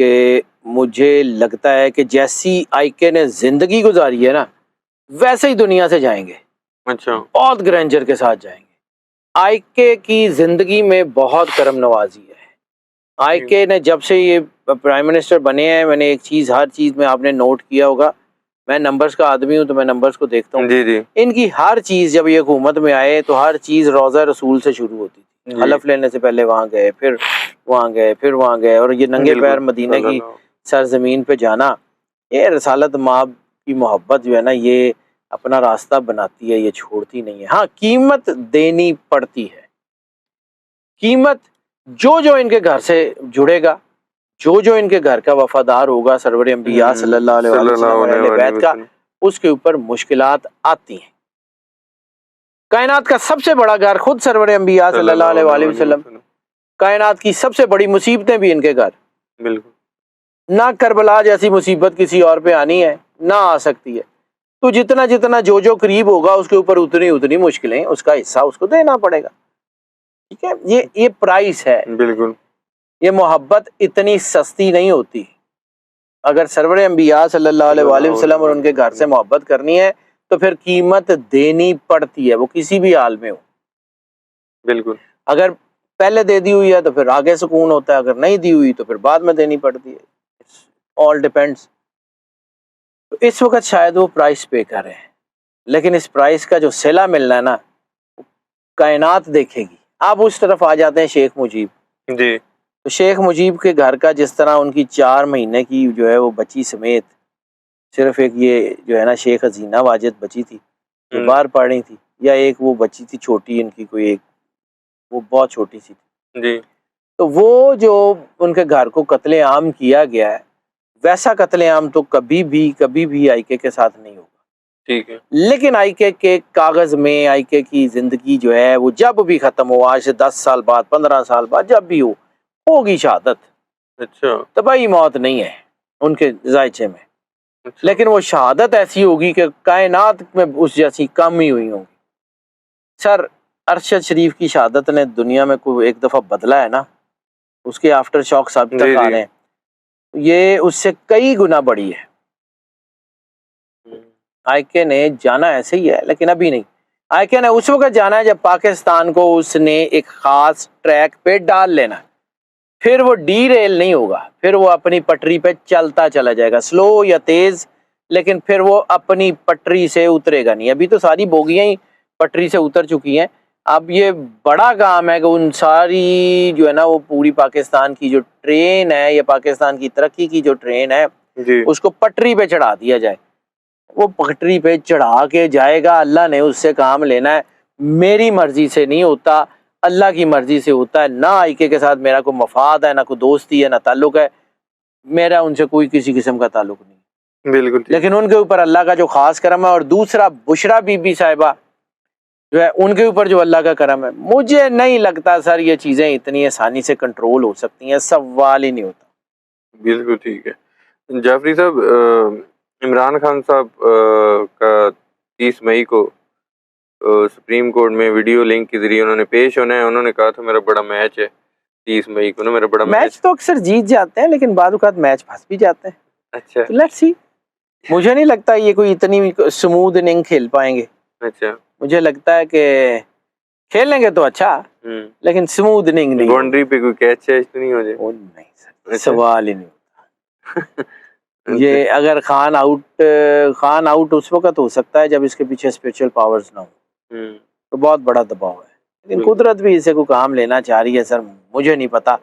کہ مجھے لگتا ہے کہ جیسی آئی کے نے زندگی گزاری ہے نا ویسے ہی دنیا سے جائیں گے. اچھا. بہت گرینجر کے ساتھ جائیں گے. آئی کے کی زندگی میں بہت کرم نوازی ہے. آئی کے نے جب سے یہ پرائم منسٹر بنے ہیں، میں نے ایک چیز ہر چیز میں آپ نے نوٹ کیا ہوگا، میں نمبرز کا آدمی ہوں تو میں نمبرز کو دیکھتا ہوں. جی جی ان کی ہر چیز جب یہ حکومت میں آئے تو ہر چیز روضہ رسول سے شروع ہوتی تھی. حلف لینے سے پہلے وہاں گئے، پھر وہاں گئے، پھر وہاں گئے، اور یہ ننگے بالکل. پیر مدینہ صلی کی اللہ. سرزمین پہ جانا، یہ رسالت ماں کی محبت جو ہے نا یہ اپنا راستہ بناتی ہے، یہ چھوڑتی نہیں ہے. ہاں قیمت دینی پڑتی ہے. قیمت جو ان کے گھر سے جڑے گا، جو ان کے گھر کا وفادار ہوگا سرور انبیاء صلی اللہ علیہ وآلہ وسلم اور اہل بیت کا، اس کے اوپر مشکلات آتی ہیں. کائنات کا سب سے بڑا گھر خود سرور انبیاء صلی اللہ علیہ وآلہ وسلم، کائنات کی سب سے بڑی مصیبتیں بھی ان کے گھر. بالکل. نہ کربلا جیسی مصیبت کسی اور پہ آنی ہے، نہ آ سکتی ہے. تو جتنا جو قریب ہوگا اس کے اوپر اتنی مشکلیں، اس کا حصہ اس کو دینا پڑے گا. ٹھیک ہے، یہ پرائس ہے. بالکل. یہ محبت اتنی سستی نہیں ہوتی. اگر سرور انبیاء صلی اللہ علیہ وآلہ وسلم اور ان کے گھر سے محبت کرنی ہے تو پھر قیمت دینی پڑتی ہے، وہ کسی بھی حال میں ہو. بالکل. اگر پہلے دے دی ہوئی ہے تو پھر آگے سکون ہوتا ہے، اگر نہیں دی ہوئی تو پھر بعد میں دینی پڑتی ہے. All depends. اس وقت شاید وہ پرائس پے کر رہے ہیں، لیکن اس پرائس کا جو صلہ ملنا ہے نا کائنات دیکھے گی. آپ اس طرف آ جاتے ہیں شیخ مجیب. جی. تو شیخ مجیب کے گھر کا جس طرح ان کی 4 مہینے کی جو ہے وہ بچی سمیت، صرف ایک یہ جو ہے نا شیخ حسینہ واجد بچی تھی جو باہر پڑھ رہی تھی، یا ایک وہ بچی تھی چھوٹی ان کی، کوئی ایک وہ بہت چھوٹی سی تھی. جی. تو وہ جو ان کے گھر کو قتل عام کیا گیا ہے، ویسا قتل عام تو کبھی بھی آئی کے ساتھ نہیں ہوگا. ٹھیک ہے. لیکن آئی کے کاغذ میں آئی کے کی زندگی جو ہے وہ جب بھی ختم ہو، آج سے 10 سال بعد، 15 سال بعد، جب بھی ہوگی شہادت. اچھا. طبعی موت نہیں ہے ان کے ذائچے میں، اچھا. لیکن وہ شہادت ایسی ہوگی کہ کائنات میں اس جیسی کم ہی ہوئی ہوں گی. سر ارشد شریف کی شہادت نے دنیا میں کوئی ایک دفعہ بدلا ہے نا، اس کے آفٹر شاکس اب تک آ رہے ہیں. یہ اس سے کئی گنا بڑی ہے. آئی کے نے جانا ایسے ہی ہے لیکن ابھی نہیں. آئی کے نے اس وقت جانا ہے جب پاکستان کو اس نے ایک خاص ٹریک پہ ڈال لینا، پھر وہ ڈی ریل نہیں ہوگا، پھر وہ اپنی پٹری پہ چلتا چلا جائے گا، سلو یا تیز، لیکن پھر وہ اپنی پٹری سے اترے گا نہیں. ابھی تو ساری بوگیاں ہی پٹری سے اتر چکی ہیں. اب یہ بڑا کام ہے کہ ان ساری جو ہے نا وہ پوری پاکستان کی جو ٹرین ہے یا پاکستان کی ترقی کی جو ٹرین ہے جی. اس کو پٹری پہ چڑھا دیا جائے. وہ پٹری پہ چڑھا کے جائے گا، اللہ نے اس سے کام لینا ہے. میری مرضی سے نہیں ہوتا، اللہ کی مرضی سے ہوتا ہے. نہ آئی کے ساتھ میرا کوئی مفاد ہے، نہ کوئی دوستی ہے، نہ تعلق ہے. میرا ان سے کوئی کسی قسم کا تعلق نہیں. بالکل. لیکن ان کے اوپر اللہ کا جو خاص کرم ہے. اور دوسرا بشرا بی بی صاحبہ جو ہے ان کے اوپر جو اللہ کا کرم ہے، مجھے نہیں لگتا سر یہ چیزیں اتنی آسانی سے کنٹرول ہو سکتی ہیں، سوال ہی نہیں ہوتا. بالکل ٹھیک ہے. جعفری صاحب، عمران خان صاحب کا 30 مئی کو سپریم کورٹ میں ویڈیو لنک کے ذریعے انہوں نے پیش ہونا ہے. انہوں نے کہا تھا میرا بڑا میچ ہے 30 مئی کو نا، میرا بڑا میچ تو اکثر جیت جاتے ہیں لیکن بعض اوقات میچ پھنس بھی جاتے ہیں. اچھا. Let's see. مجھے نہیں لگتا یہ کوئی اتنی سموتھ اننگ کھیل پائیں گے. اچھا. مجھے لگتا ہے کہ کھیلیں گے تو اچھا، لیکن سموتھ اننگ نہیں. باؤنڈری پہ کوئی کیچ تو نہیں ہو جائے؟ نہیں سر، سوال ہی نہیں ہوتا. یہ اگر خان آؤٹ اس وقت ہو سکتا ہے جب اس کے پیچھے اسپیشل پاورز نہ ہو، تو بہت بڑا دباؤ ہے. لیکن قدرت بھی اسے کوئی کام لینا چاہ رہی ہے سر، مجھے نہیں پتا.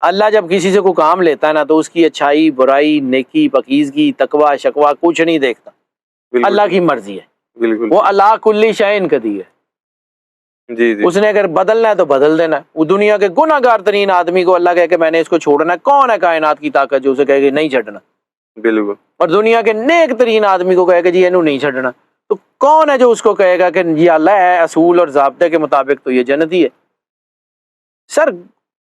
اللہ جب کسی سے کوئی کام لیتا ہے نا تو اس کی اچھائی، برائی، نیکی، پاکیزگی، تقوی، شکوہ کچھ نہیں دیکھتا. اللہ کی مرضی ہے. بالکل. وہ اللہ کلی شیء قدیر ہے. جی جی. اس نے اگر بدلنا ہے تو بدل دینا ہے. وہ دنیا کے گناہ گار ترین آدمی کو اللہ کہے کہ میں نے اس کو چھوڑنا ہے، کون ہے کائنات کی طاقت جو اسے کہے کہ نہیں چھڈنا؟ بالکل. اور دنیا کے نیک ترین آدمی کو کہے کہ جی اینو نہیں چھڈنا، تو کون ہے جو اس کو کہے گا کہ یہ اللہ ہے اصول اور ضابطے کے مطابق تو یہ جنتی ہے؟ سر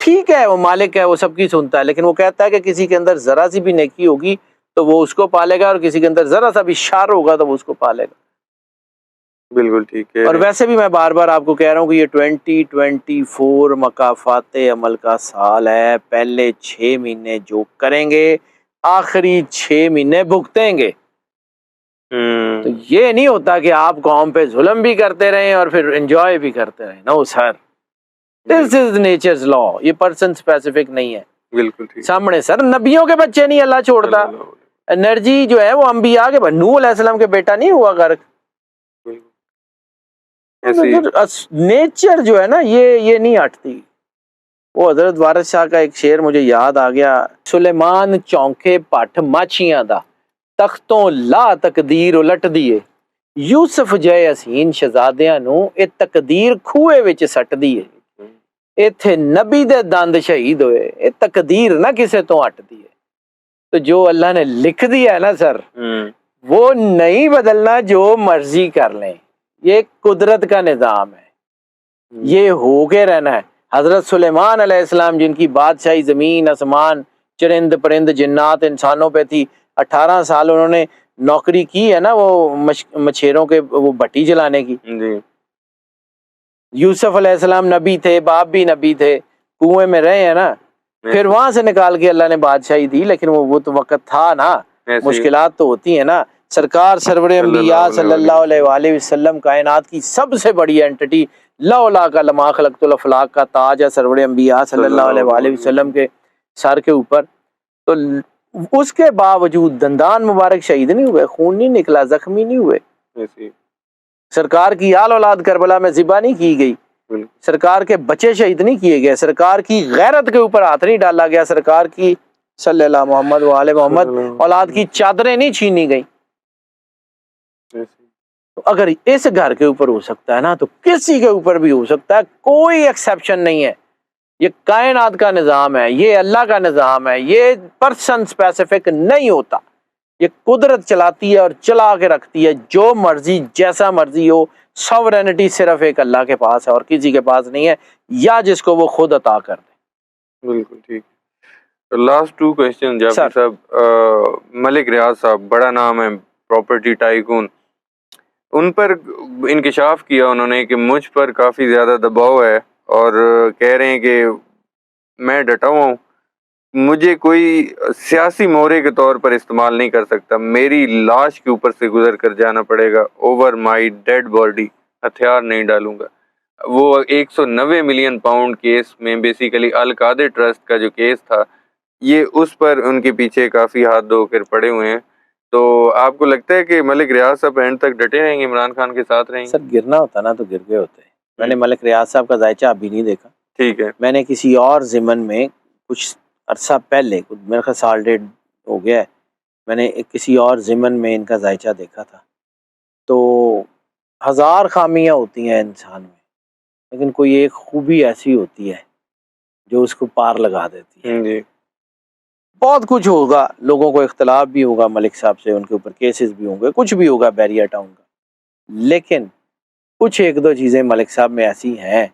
ٹھیک ہے وہ مالک ہے، وہ سب کی سنتا ہے، لیکن وہ کہتا ہے کہ کسی کے اندر ذرا سی بھی نیکی ہوگی تو وہ اس کو پالے گا، اور کسی کے اندر ذرا سا بھی شر ہوگا تو وہ اس کو پالے گا. بالکل ٹھیک ہے. اور ویسے بھی میں بار بار آپ کو کہہ رہا ہوں کہ یہ 2024 مکافات عمل کا سال ہے. پہلے 6 مہینے جو کریں گے آخری 6 مہینے بھگتیں گے. تو یہ نہیں ہوتا کہ آپ قوم پہ ظلم بھی کرتے رہیں اور پھر انجوائے بھی کرتے رہیں. نو سر، دس از نیچرز لا. یہ پرسن اسپیسیفک نہیں ہے. بالکل ٹھیک. سامنے سر نبیوں کے بچے نہیں اللہ چھوڑتا. انرجی جو ہے وہ انبیاء کے، نوح علیہ السلام کے بیٹا نہیں ہوا غرق. نیچر جو ہے نا یہ نہیں ہٹتی. وہ حضرت وارث شاہ کا ایک شعر مجھے یاد آ گیا. سلیمان چونکے پٹ ماچیاں دا، تختوں لا تقدیر الٹ دیے. یوسف جے حسین شہزادیاں نو اے تقدیر کھوئے وچ سٹ دیے. ایتھے نبی دے دند شہید ہوئے، اے تقدیر نہ کسے تو ہٹ دیے. تو جو اللہ نے لکھ دیا ہے نا سر، وہ نہیں بدلنا، جو مرضی کر لیں. یہ قدرت کا نظام ہے، یہ ہو کے رہنا ہے. حضرت سلیمان علیہ السلام جن کی بادشاہی زمین آسمان چرند پرند جنات انسانوں پہ تھی، 18 سال انہوں نے نوکری کی ہے نا وہ مچھیروں کے وہ بھٹی جلانے کی. یوسف علیہ السلام نبی تھے، باپ بھی نبی تھے، کنویں میں رہے ہیں نا. پھر وہاں سے نکال کے اللہ نے بادشاہی دی. لیکن وہ تو وقت تھا نا، مشکلات تو ہوتی ہیں نا. سرکار سرور انبیاء صلی اللہ علیہ وآلہ وسلم کائنات کی سب سے بڑی اینٹی، لولا کا لما خلقت الافلاق کا تاج ہے سرور انبیاء صلی اللہ علیہ وآلہ وسلم کے سر کے اوپر. تو اس کے باوجود دندان مبارک شہید نہیں ہوئے، خون نہیں نکلا، زخمی نہیں ہوئے. سرکار کی آل اولاد کربلا میں ذبح نہیں کی گئی، سرکار کے بچے شہید نہیں کیے گئے، سرکار کی غیرت کے اوپر ہاتھ نہیں ڈالا گیا، سرکار کی صلی اللہ محمد و آل محمد اولاد کی چادریں نہیں چھینی گئی. تو اگر اس گھر کے اوپر ہو سکتا ہے نا تو کسی کے اوپر بھی ہو سکتا ہے. کوئی ایکسیپشن نہیں ہے. یہ کائنات کا نظام ہے، یہ اللہ کا نظام ہے، یہ پرسن سپیسیفک نہیں ہوتا. یہ قدرت چلاتی ہے اور چلا کے رکھتی ہے جو مرضی جیسا مرضی ہو. ساورینٹی صرف ایک اللہ کے پاس ہے اور کسی کے پاس نہیں ہے، یا جس کو وہ خود عطا کر دے. بالکل ٹھیک. لاسٹ 2 کوسچن جعفری صاحب. ملک ریاض صاحب بڑا نام ہے، پراپرٹی ٹائکون. ان پر انکشاف کیا انہوں نے کہ مجھ پر کافی زیادہ دباؤ ہے اور کہہ رہے ہیں کہ میں ڈٹا ہوا ہوں، مجھے کوئی سیاسی مورے کے طور پر استعمال نہیں کر سکتا، میری لاش کے اوپر سے گزر کر جانا پڑے گا، اوور مائی ڈیڈ باڈی، ہتھیار نہیں ڈالوں گا. وہ 190 ملین پاؤنڈ کیس میں بیسیکلی القادر ٹرسٹ کا جو کیس تھا، یہ اس پر ان کے پیچھے کافی ہاتھ دھو کر پڑے ہوئے ہیں. تو آپ کو لگتا ہے کہ ملک ریاض صاحب اینڈ تک ڈٹے رہیں گے، عمران خان کے ساتھ رہیں گے؟ سر گرنا ہوتا نا تو گر گئے ہوتے. میں نے ملک ریاض صاحب کا ذائچہ ابھی نہیں دیکھا. ٹھیک ہے. میں نے کسی اور ضمن میں کچھ عرصہ پہلے، میرے خیال سال ڈیڑھ ہو گیا ہے، میں نے کسی اور ضمن میں ان کا ذائچہ دیکھا تھا. تو 1000 خامیاں ہوتی ہیں انسان میں، لیکن کوئی ایک خوبی ایسی ہوتی ہے جو اس کو پار لگا دیتی ہے. جی. بہت کچھ ہوگا، لوگوں کو اختلاف بھی ہوگا ملک صاحب سے، ان کے اوپر کیسز بھی ہوں گے، کچھ بھی ہوگا بیریا ٹاؤن کا، لیکن کچھ 1-2 چیزیں ملک صاحب میں ایسی ہیں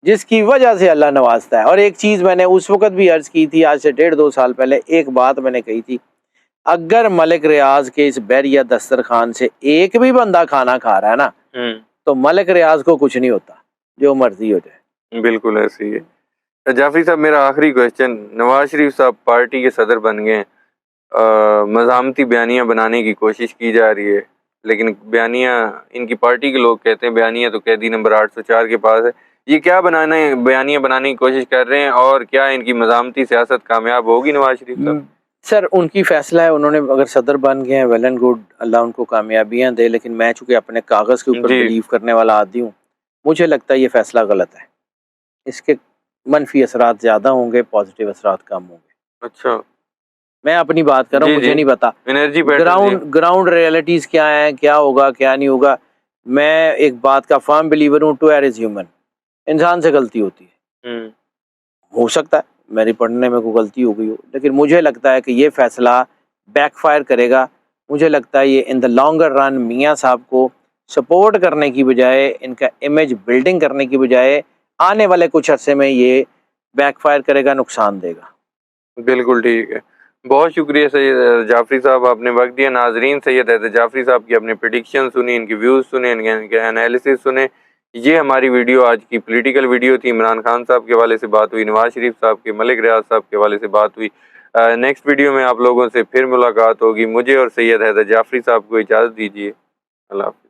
جس کی وجہ سے اللہ نوازتا ہے. اور ایک چیز میں نے اس وقت بھی عرض کی تھی، آج سے 1.5-2 سال پہلے ایک بات میں نے کہی تھی، اگر ملک ریاض کے اس بیریا دسترخوان سے ایک بھی بندہ کھانا کھا رہا ہے نا تو ملک ریاض کو کچھ نہیں ہوتا، جو مرضی ہو جائے. بالکل ایسے ہی ہے. جعفری صاحب میرا آخری کویسچن، نواز شریف صاحب پارٹی کے صدر بن گئے ہیں، مزاحمتی بیانیاں بنانے کی کوشش کی جا رہی ہے، لیکن بیانیاں ان کی پارٹی کے لوگ کہتے ہیں بیانیاں تو قیدی نمبر 804 کے پاس ہے. یہ کیا بیانیاں بنانے کی کوشش کر رہے ہیں اور کیا ان کی مزاحمتی سیاست کامیاب ہوگی نواز شریف صاحب؟ سر ان کی فیصلہ ہے، انہوں نے اگر صدر بن گئے ہیں ویل اینڈ گڈ، اللہ ان کو کامیابیاں دے. لیکن میں چونکہ اپنے کاغذ کے اوپر بلیو کرنے والا آدمی ہوں، مجھے لگتا ہے یہ فیصلہ غلط ہے. اس کے منفی اثرات زیادہ ہوں گے، پازیٹیو اثرات کم ہوں گے. اچھا، میں اپنی بات کر رہا ہوں، مجھے نہیں پتا انرجی گراؤنڈ ریئلٹیز کیا ہیں، کیا ہوگا کیا نہیں ہوگا. میں ایک بات کا فرم بلیور ہوں، ٹو ایئر از ہیومن، انسان سے غلطی ہوتی ہے. ہو سکتا ہے میری پڑھنے میں کوئی غلطی ہو گئی ہو، لیکن مجھے لگتا ہے کہ یہ فیصلہ بیک فائر کرے گا. مجھے لگتا ہے یہ ان دا لانگر رن میاں صاحب کو سپورٹ کرنے کی بجائے، ان کا امیج بلڈنگ کرنے کی بجائے، آنے والے کچھ عرصے میں یہ بیک فائر کرے گا، نقصان دے گا. بالکل ٹھیک ہے. بہت شکریہ سید جعفری صاحب، آپ نے وقت دیا۔ ناظرین، سید حیدر جعفری صاحب کی اپنے پریڈکشن سنی، ان کی ویوز سنے، ان کے انالیسس سنے۔ یہ ہماری ویڈیو آج کی پولیٹیکل ویڈیو تھی۔ عمران خان صاحب کے حوالے سے بات ہوئی، نواز شریف صاحب کے، ملک ریاض صاحب کے حوالے سے بات ہوئی۔ نیکسٹ ویڈیو میں آپ لوگوں سے پھر ملاقات ہوگی۔ مجھے اور سید حیدر جعفری صاحب کو اجازت دیجیے۔ اللہ حافظ۔